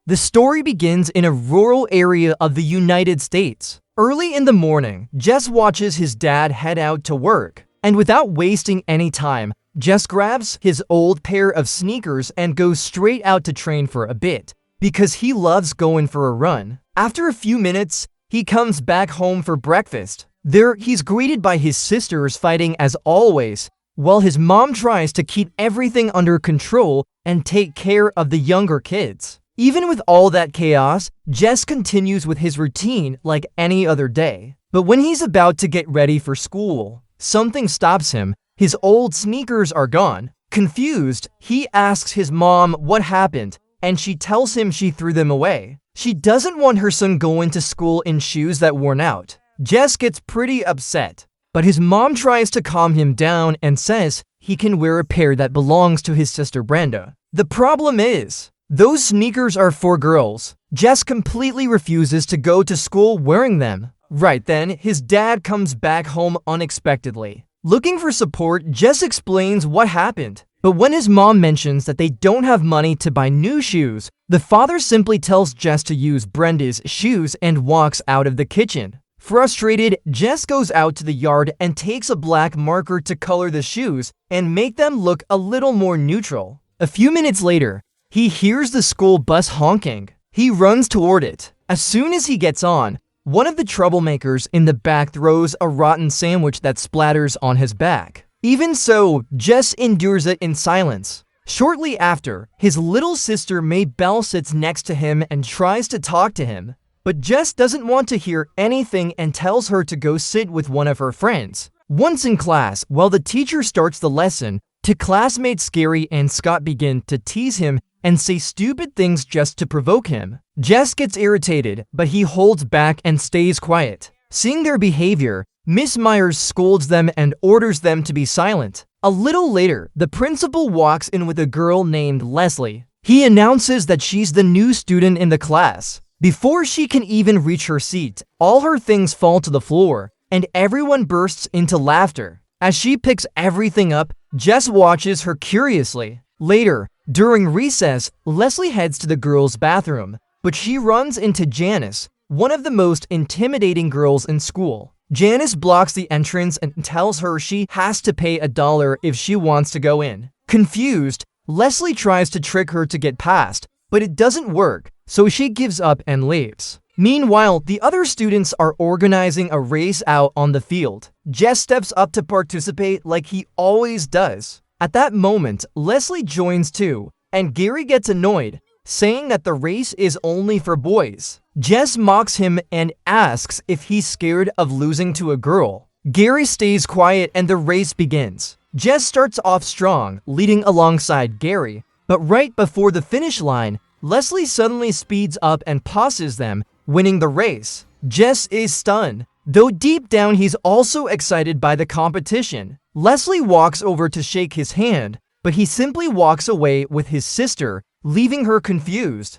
The story begins in a rural area of the United States. Early in the morning, Jess watches his dad head out to work, and without wasting any time, Jess grabs his old pair of sneakers and goes straight out to train for a bit, because he loves going for a run. After a few minutes, he comes back home for breakfast. There, he's greeted by his sisters fighting as always, while his mom tries to keep everything under control and take care of the younger kids. Even with all that chaos, Jess continues with his routine like any other day. But when he's about to get ready for school, something stops him. His old sneakers are gone. Confused, he asks his mom what happened, and she tells him she threw them away. She doesn't want her son going to school in shoes that worn out. Jess gets pretty upset, but his mom tries to calm him down and says he can wear a pair that belongs to his sister Brenda. The problem is, those sneakers are for girls. Jess completely refuses to go to school wearing them. Right then, his dad comes back home unexpectedly. Looking for support, Jess explains what happened. But when his mom mentions that they don't have money to buy new shoes, the father simply tells Jess to use Brenda's shoes and walks out of the kitchen. Frustrated, Jess goes out to the yard and takes a black marker to color the shoes and make them look a little more neutral. A few minutes later, he hears the school bus honking. He runs toward it. As soon as he gets on, one of the troublemakers in the back throws a rotten sandwich that splatters on his back. Even so, Jess endures it in silence. Shortly after, his little sister Maybelle sits next to him and tries to talk to him. But Jess doesn't want to hear anything and tells her to go sit with one of her friends. Once in class, while the teacher starts the lesson, two classmates Gary and Scott begin to tease him and say stupid things just to provoke him. Jess gets irritated, but he holds back and stays quiet. Seeing their behavior, Miss Myers scolds them and orders them to be silent. A little later, the principal walks in with a girl named Leslie. He announces that she's the new student in the class. Before she can even reach her seat, all her things fall to the floor, and everyone bursts into laughter. As she picks everything up, Jess watches her curiously. Later, during recess, Leslie heads to the girls' bathroom, but she runs into Janice, one of the most intimidating girls in school. Janice blocks the entrance and tells her she has to pay $1 if she wants to go in. Confused, Leslie tries to trick her to get past, but it doesn't work, so she gives up and leaves. Meanwhile, the other students are organizing a race out on the field. Jess steps up to participate like he always does. At that moment, Leslie joins too, and Gary gets annoyed, saying that the race is only for boys. Jess mocks him and asks if he's scared of losing to a girl. Gary stays quiet and the race begins. Jess starts off strong, leading alongside Gary, but right before the finish line, Leslie suddenly speeds up and passes them, winning the race. Jess is stunned, though deep down he's also excited by the competition. Leslie walks over to shake his hand, but he simply walks away with his sister, leaving her confused.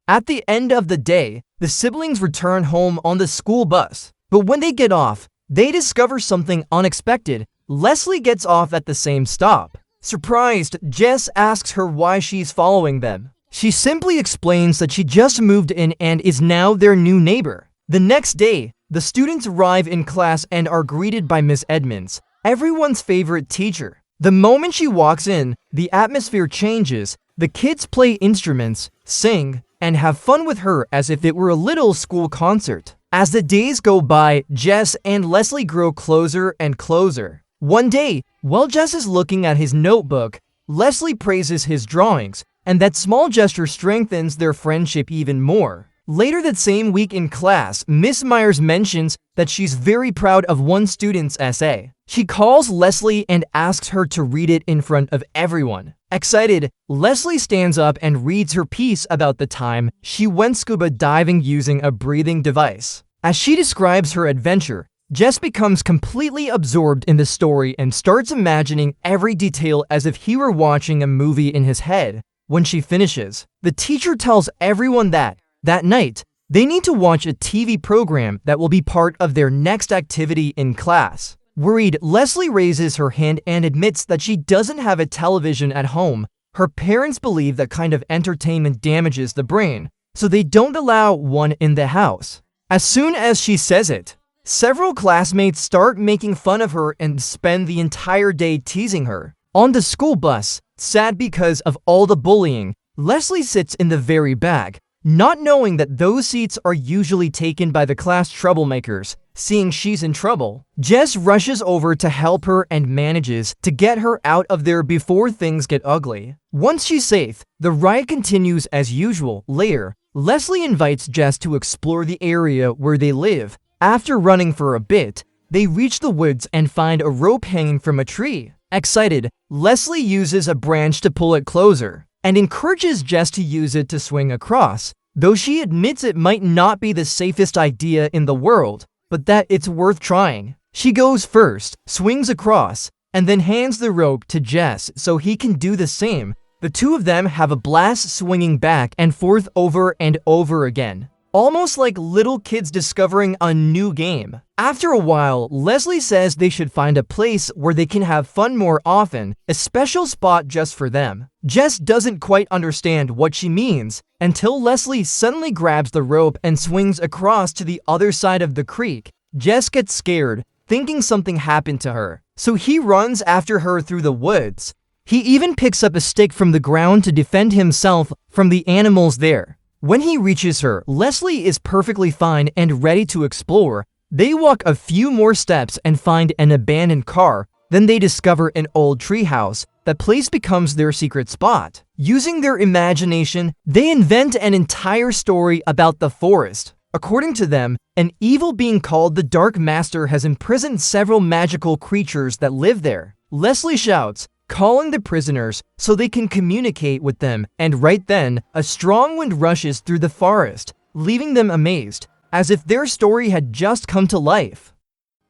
At the end of the day, the siblings return home on the school bus, but when they get off, they discover something unexpected. Leslie gets off at the same stop. Surprised, Jess asks her why she's following them. She simply explains that she just moved in and is now their new neighbor. The next day, the students arrive in class and are greeted by Miss Edmonds, everyone's favorite teacher. The moment she walks in, the atmosphere changes. The kids play instruments, sing, and have fun with her as if it were a little school concert. As the days go by, Jess and Leslie grow closer and closer. One day, while Jess is looking at his notebook, Leslie praises his drawings, and that small gesture strengthens their friendship even more. Later that same week in class, Miss Myers mentions that she's very proud of one student's essay. She calls Leslie and asks her to read it in front of everyone. Excited, Leslie stands up and reads her piece about the time she went scuba diving using a breathing device. As she describes her adventure, Jess becomes completely absorbed in the story and starts imagining every detail as if he were watching a movie in his head. When she finishes, the teacher tells everyone that night, they need to watch a TV program that will be part of their next activity in class. Worried, Leslie raises her hand and admits that she doesn't have a television at home, Her parents believe that kind of entertainment damages the brain, so they don't allow one in the house. As soon as she says it, several classmates start making fun of her and spend the entire day teasing her. On the school bus, sad because of all the bullying, Leslie sits in the very back, not knowing that those seats are usually taken by the class troublemakers. Seeing she's in trouble, Jess rushes over to help her and manages to get her out of there before things get ugly. Once she's safe, the ride continues as usual. Later, Leslie invites Jess to explore the area where they live. After running for a bit, they reach the woods and find a rope hanging from a tree. Excited, Leslie uses a branch to pull it closer and encourages Jess to use it to swing across, though she admits it might not be the safest idea in the world, but that it's worth trying. She goes first, swings across, and then hands the rope to Jess so he can do the same. The two of them have a blast swinging back and forth over and over again, almost like little kids discovering a new game. After a while, Leslie says they should find a place where they can have fun more often, a special spot just for them. Jess doesn't quite understand what she means until Leslie suddenly grabs the rope and swings across to the other side of the creek. Jess gets scared, thinking something happened to her, so he runs after her through the woods. He even picks up a stick from the ground to defend himself from the animals there. When he reaches her, Leslie is perfectly fine and ready to explore. They walk a few more steps and find an abandoned car. Then they discover an old treehouse. That place becomes their secret spot. Using their imagination, they invent an entire story about the forest. According to them, an evil being called the Dark Master has imprisoned several magical creatures that live there. Leslie shouts, calling the prisoners so they can communicate with them, and right then, a strong wind rushes through the forest, leaving them amazed, as if their story had just come to life.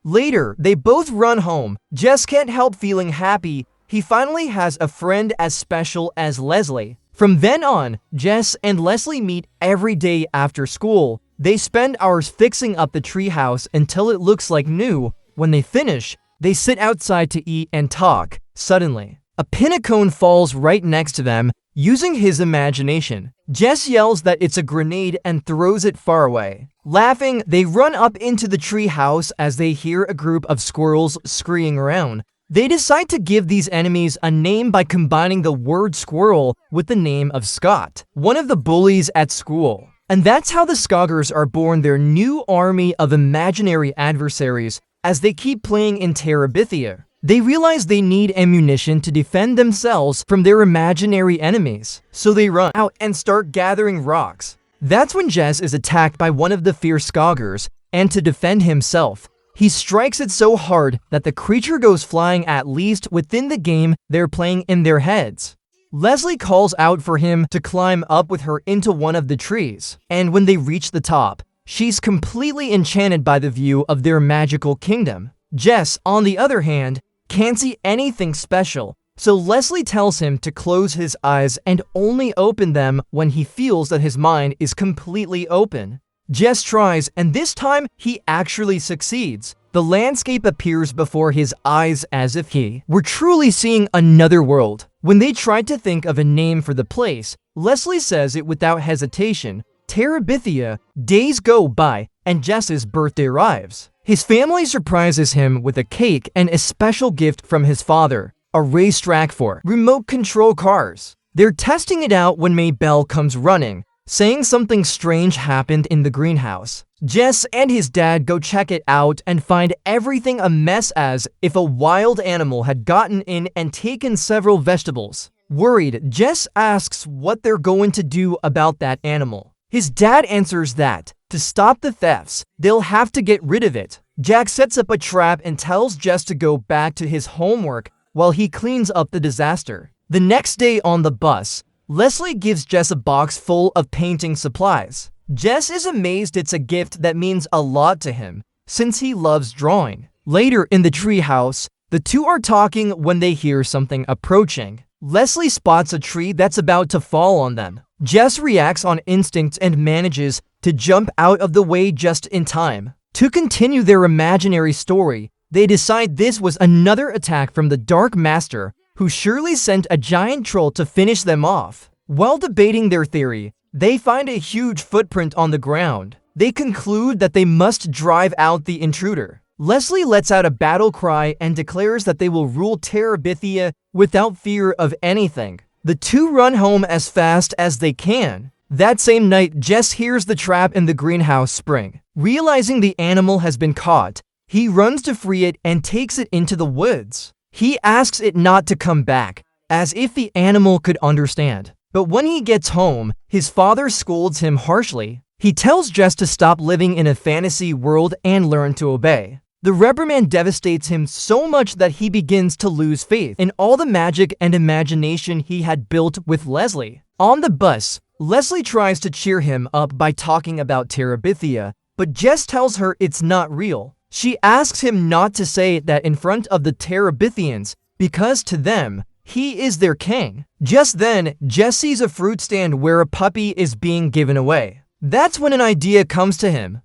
Later, they both run home. Jess can't help feeling happy. He finally has a friend as special as Leslie. From then on, Jess and Leslie meet every day after school. They spend hours fixing up the treehouse until it looks like new. When they finish, they sit outside to eat and talk. Suddenly, a pinnacone falls right next to them. Using his imagination, Jess yells that it's a grenade and throws it far away. Laughing, they run up into the tree house as they hear a group of squirrels scurrying around. They decide to give these enemies a name by combining the word squirrel with the name of Scott, one of the bullies at school. And that's how the Skoggers are born, their new army of imaginary adversaries. As they keep playing in Terabithia, they realize they need ammunition to defend themselves from their imaginary enemies, so they run out and start gathering rocks. That's when Jess is attacked by one of the fierce Skoggers, and to defend himself, he strikes it so hard that the creature goes flying, at least within the game they're playing in their heads. Leslie calls out for him to climb up with her into one of the trees, and when they reach the top, she's completely enchanted by the view of their magical kingdom. Jess, on the other hand, can't see anything special, so Leslie tells him to close his eyes and only open them when he feels that his mind is completely open. Jess tries, and this time he actually succeeds. The landscape appears before his eyes as if he were truly seeing another world. When they tried to think of a name for the place, Leslie says it without hesitation, Terabithia. Days go by, and Jess's birthday arrives. His family surprises him with a cake and a special gift from his father, a racetrack for remote control cars. They're testing it out when Maybelle comes running, saying something strange happened in the greenhouse. Jess and his dad go check it out and find everything a mess, as if a wild animal had gotten in and taken several vegetables. Worried, Jess asks what they're going to do about that animal. His dad answers that, to stop the thefts, they'll have to get rid of it. Jack sets up a trap and tells Jess to go back to his homework while he cleans up the disaster. The next day on the bus, Leslie gives Jess a box full of painting supplies. Jess is amazed it's a gift that means a lot to him, since he loves drawing. Later in the treehouse, the two are talking when they hear something approaching. Leslie spots a tree that's about to fall on them. Jess reacts on instinct and manages to jump out of the way just in time. To continue their imaginary story, they decide this was another attack from the Dark Master, who surely sent a giant troll to finish them off. While debating their theory, they find a huge footprint on the ground. They conclude that they must drive out the intruder. Leslie lets out a battle cry and declares that they will rule Terabithia without fear of anything. The two run home as fast as they can. That same night, Jess hears the trap in the greenhouse spring. Realizing the animal has been caught, he runs to free it and takes it into the woods. He asks it not to come back, as if the animal could understand. But when he gets home, his father scolds him harshly. He tells Jess to stop living in a fantasy world and learn to obey. The reprimand devastates him so much that he begins to lose faith in all the magic and imagination he had built with Leslie. On the bus, Leslie tries to cheer him up by talking about Terabithia, but Jess tells her it's not real. She asks him not to say that in front of the Terabithians, because to them, he is their king. Just then, Jess sees a fruit stand where a puppy is being given away. That's when an idea comes to him.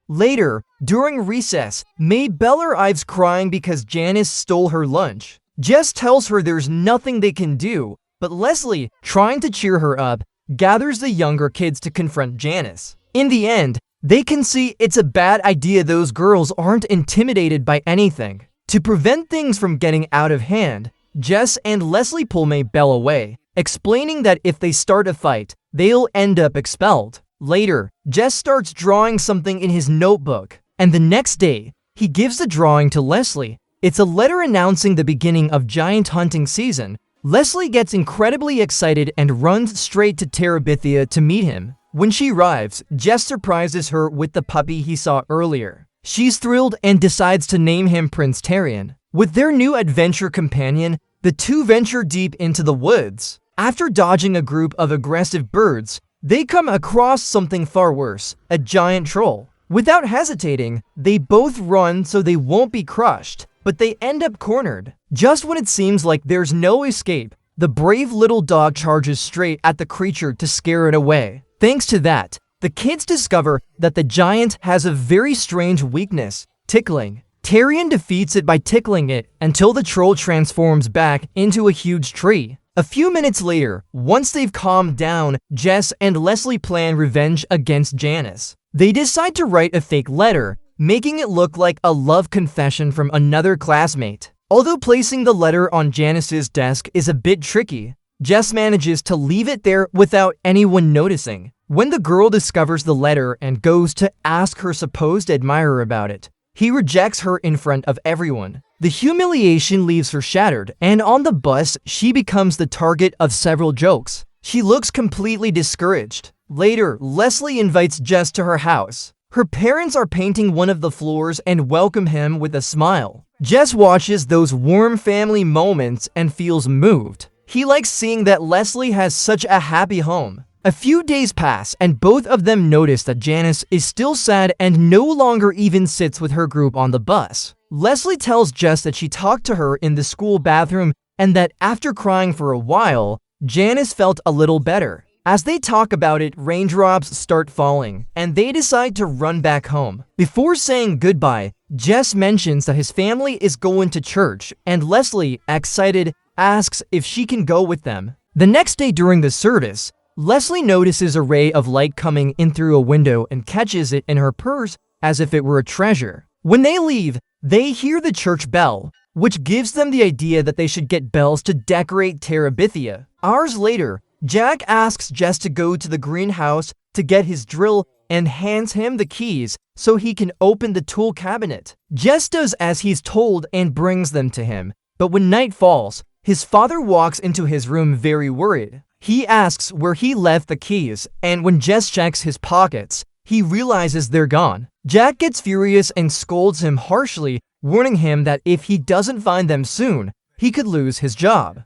Later, during recess, Maybelle arrives crying because Janice stole her lunch. Jess tells her there's nothing they can do, but Leslie, trying to cheer her up, gathers the younger kids to confront Janice. In the end, they can see it's a bad idea those girls aren't intimidated by anything. To prevent things from getting out of hand, Jess and Leslie pull Maybelle away, explaining that if they start a fight, they'll end up expelled. Later, Jess starts drawing something in his notebook, and the next day, he gives the drawing to Leslie. It's a letter announcing the beginning of giant hunting season. Leslie gets incredibly excited and runs straight to Terabithia to meet him. When she arrives, Jess surprises her with the puppy he saw earlier. She's thrilled and decides to name him Prince Terrian. With their new adventure companion, the two venture deep into the woods. After dodging a group of aggressive birds, they come across something far worse, a giant troll. Without hesitating, they both run so they won't be crushed, but they end up cornered. Just when it seems like there's no escape, the brave little dog charges straight at the creature to scare it away. Thanks to that, the kids discover that the giant has a very strange weakness, tickling. Terrian defeats it by tickling it until the troll transforms back into a huge tree. A few minutes later, once they've calmed down, Jess and Leslie plan revenge against Janice. They decide to write a fake letter, making it look like a love confession from another classmate. Although placing the letter on Janice's desk is a bit tricky, Jess manages to leave it there without anyone noticing. When the girl discovers the letter and goes to ask her supposed admirer about it, he rejects her in front of everyone. The humiliation leaves her shattered, and on the bus, she becomes the target of several jokes. She looks completely discouraged. Later, Leslie invites Jess to her house. Her parents are painting one of the floors and welcome him with a smile. Jess watches those warm family moments and feels moved. He likes seeing that Leslie has such a happy home. A few days pass, and both of them notice that Janice is still sad and no longer even sits with her group on the bus. Leslie tells Jess that she talked to her in the school bathroom and that after crying for a while, Janice felt a little better. As they talk about it, raindrops start falling, and they decide to run back home. Before saying goodbye, Jess mentions that his family is going to church, and Leslie, excited, asks if she can go with them. The next day during the service, Leslie notices a ray of light coming in through a window and catches it in her purse as if it were a treasure. When they leave, they hear the church bell, which gives them the idea that they should get bells to decorate Terabithia. Hours later, Jack asks Jess to go to the greenhouse to get his drill and hands him the keys so he can open the tool cabinet. Jess does as he's told and brings them to him, but when night falls, his father walks into his room very worried. He asks where he left the keys, and when Jess checks his pockets, he realizes they're gone. Jack gets furious and scolds him harshly, warning him that if he doesn't find them soon, he could lose his job.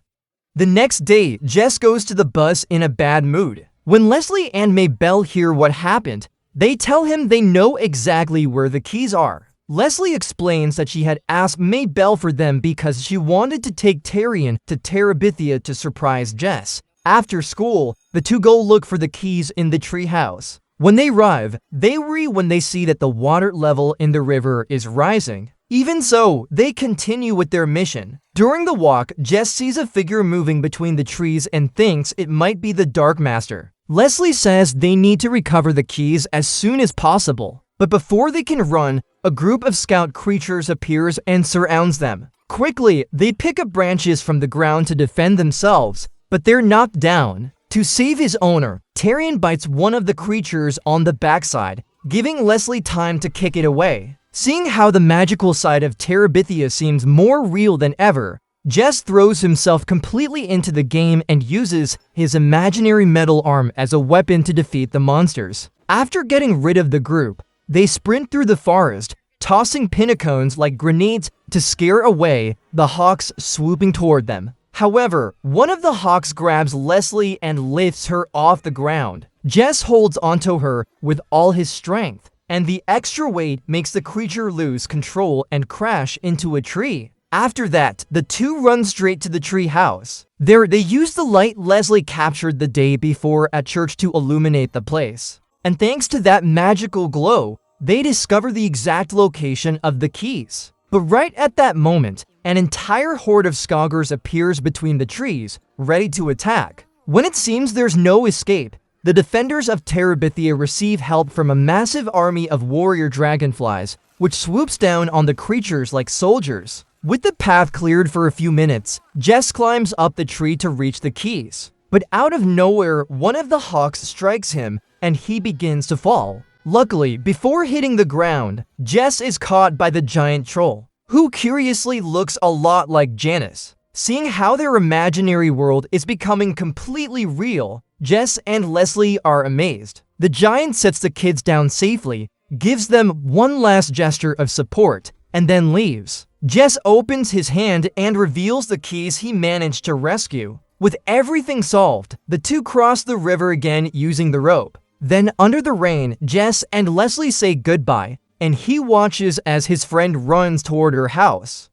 The next day, Jess goes to the bus in a bad mood. When Leslie and Maybelle hear what happened, they tell him they know exactly where the keys are. Leslie explains that she had asked Maybelle for them because she wanted to take Terrian to Terabithia to surprise Jess. After school, the two go look for the keys in the treehouse. When they arrive, they worry when they see that the water level in the river is rising. Even so, they continue with their mission. During the walk, Jess sees a figure moving between the trees and thinks it might be the Dark Master. Leslie says they need to recover the keys as soon as possible. But before they can run, a group of scout creatures appears and surrounds them. Quickly, they pick up branches from the ground to defend themselves, but they're knocked down. To save his owner, Tyrion bites one of the creatures on the backside, giving Leslie time to kick it away. Seeing how the magical side of Terabithia seems more real than ever, Jess throws himself completely into the game and uses his imaginary metal arm as a weapon to defeat the monsters. After getting rid of the group, they sprint through the forest, tossing pinnacones like grenades to scare away the hawks swooping toward them. However, one of the hawks grabs Leslie and lifts her off the ground. Jess holds onto her with all his strength, and the extra weight makes the creature lose control and crash into a tree. After that, the two run straight to the tree house. There, they use the light Leslie captured the day before at church to illuminate the place. And thanks to that magical glow, they discover the exact location of the keys. But right at that moment, an entire horde of Skaggers appears between the trees, ready to attack. When it seems there's no escape, the defenders of Terabithia receive help from a massive army of warrior dragonflies, which swoops down on the creatures like soldiers. With the path cleared for a few minutes, Jess climbs up the tree to reach the keys. But out of nowhere, one of the hawks strikes him, and he begins to fall. Luckily, before hitting the ground, Jess is caught by the giant troll, who curiously looks a lot like Janice. Seeing how their imaginary world is becoming completely real, Jess and Leslie are amazed. The giant sets the kids down safely, gives them one last gesture of support, and then leaves. Jess opens his hand and reveals the keys he managed to rescue. With everything solved, the two cross the river again using the rope. Then, under the rain, Jess and Leslie say goodbye, and he watches as his friend runs toward her house.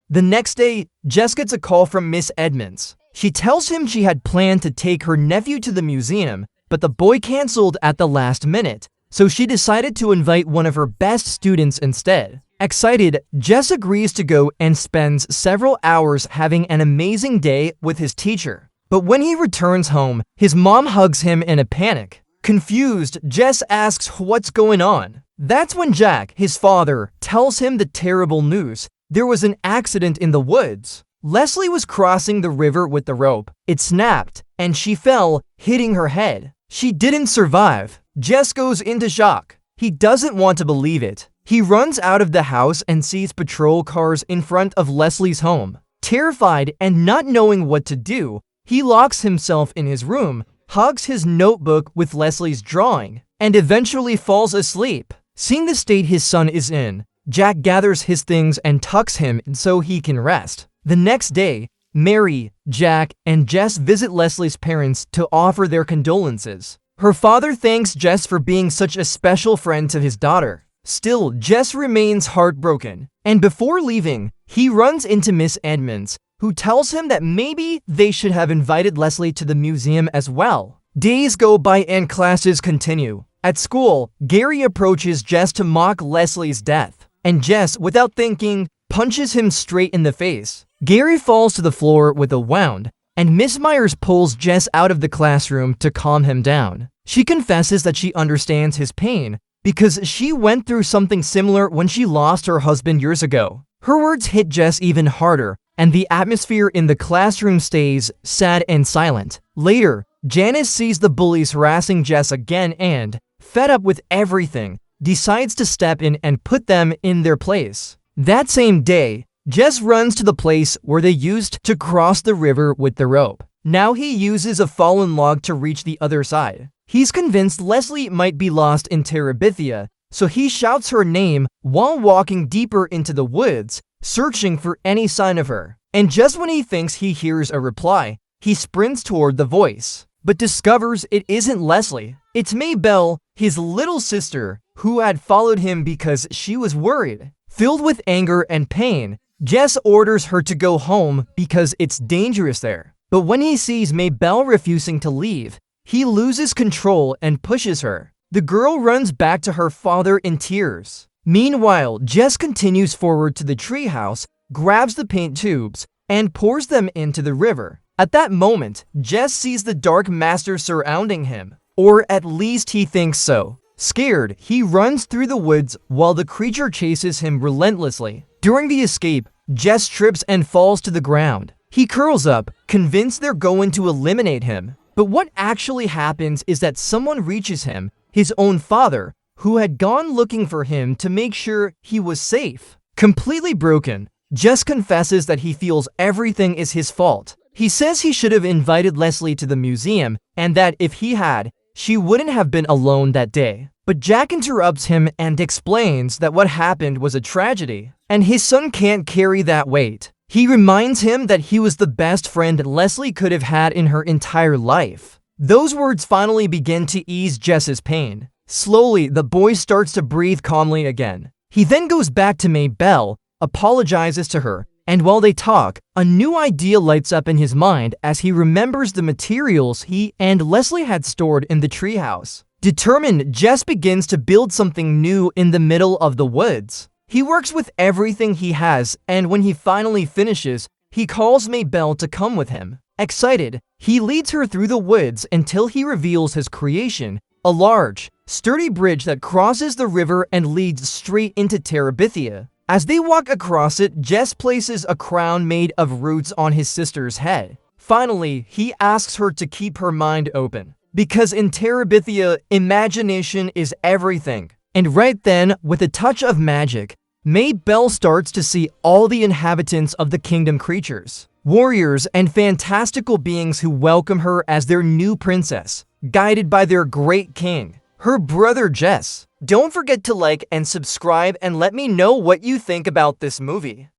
The next day, Jess gets a call from Miss Edmonds. She tells him she had planned to take her nephew to the museum, but the boy canceled at the last minute, so she decided to invite one of her best students instead. Excited, Jess agrees to go and spends several hours having an amazing day with his teacher. But when he returns home, his mom hugs him in a panic. Confused, Jess asks what's going on. That's when Jack, his father, tells him the terrible news. There was an accident in the woods. Leslie was crossing the river with the rope. It snapped, and she fell, hitting her head. She didn't survive. Jess goes into shock. He doesn't want to believe it. He runs out of the house and sees patrol cars in front of Leslie's home. Terrified and not knowing what to do, he locks himself in his room, hugs his notebook with Leslie's drawing, and eventually falls asleep. Seeing the state his son is in, Jack gathers his things and tucks him in so he can rest. The next day, Mary, Jack, and Jess visit Leslie's parents to offer their condolences. Her father thanks Jess for being such a special friend to his daughter. Still, Jess remains heartbroken, and before leaving, he runs into Miss Edmonds, who tells him that maybe they should have invited Leslie to the museum as well. Days go by and classes continue. At school, Gary approaches Jess to mock Leslie's death, and Jess, without thinking, punches him straight in the face. Gary falls to the floor with a wound, and Miss Myers pulls Jess out of the classroom to calm him down. She confesses that she understands his pain, because she went through something similar when she lost her husband years ago. Her words hit Jess even harder, and the atmosphere in the classroom stays sad and silent. Later, Janice sees the bullies harassing Jess again and, fed up with everything, decides to step in and put them in their place. That same day, Jess runs to the place where they used to cross the river with the rope. Now he uses a fallen log to reach the other side. He's convinced Leslie might be lost in Terabithia, so he shouts her name while walking deeper into the woods, searching for any sign of her. And just when he thinks he hears a reply, he sprints toward the voice, but discovers it isn't Leslie. It's Maybelle, his little sister, who had followed him because she was worried. Filled with anger and pain, Jess orders her to go home because it's dangerous there. But when he sees Maybelle refusing to leave, he loses control and pushes her. The girl runs back to her father in tears. Meanwhile, Jess continues forward to the treehouse, grabs the paint tubes, and pours them into the river. At that moment, Jess sees the Dark Master surrounding him, or at least he thinks so. Scared, he runs through the woods while the creature chases him relentlessly. During the escape, Jess trips and falls to the ground. He curls up, convinced they're going to eliminate him. But what actually happens is that someone reaches him, his own father, who had gone looking for him to make sure he was safe. Completely broken, Jess confesses that he feels everything is his fault. He says he should have invited Leslie to the museum, and that if he had, she wouldn't have been alone that day. But Jack interrupts him and explains that what happened was a tragedy, and his son can't carry that weight. He reminds him that he was the best friend Leslie could have had in her entire life. Those words finally begin to ease Jess's pain. Slowly, the boy starts to breathe calmly again. He then goes back to Maybelle, apologizes to her, and while they talk, a new idea lights up in his mind as he remembers the materials he and Leslie had stored in the treehouse. Determined, Jess begins to build something new in the middle of the woods. He works with everything he has, and when he finally finishes, he calls Maybelle to come with him. Excited, he leads her through the woods until he reveals his creation, a large, sturdy bridge that crosses the river and leads straight into Terabithia. As they walk across it, Jess places a crown made of roots on his sister's head. Finally, he asks her to keep her mind open, because in Terabithia, imagination is everything. And right then, with a touch of magic, Maybelle starts to see all the inhabitants of the kingdom creatures, warriors, and fantastical beings who welcome her as their new princess, guided by their great king, her brother Jess. Don't forget to like and subscribe and let me know what you think about this movie.